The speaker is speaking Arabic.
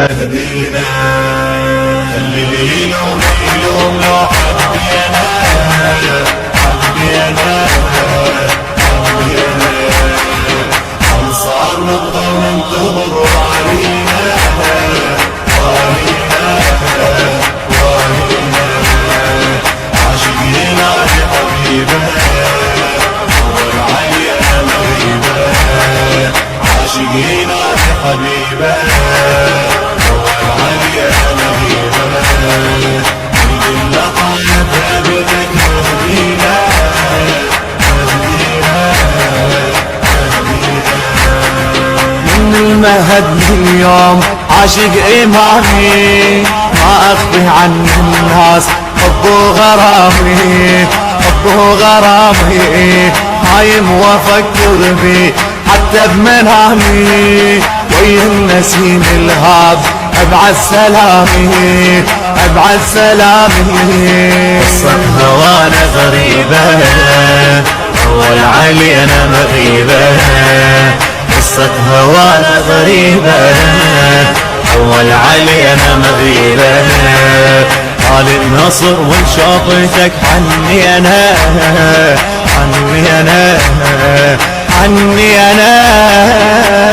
هدينا اللي يلوم لو حبينا صار نبقى ننتظر علينا عاشقين علي حبيبه والعلي مغيبه عاشقين علي حبيبه والعلي مغيبه من لقاء بابنك مهدينا من المهد لليوم عاشق إمامي ما أخفي عن الناس حبه غرامي حبه غرامي هايم وافكر بي حتى بمنامي ويا النسيم الهاب ابعد سلامي ابعد سلامي قصة هوانا غريبة والعلي انا مغيبة قصة هوانا غريبة والعلي انا مغيبة قال النصر وانشاطتك عني انا عني انا عني انا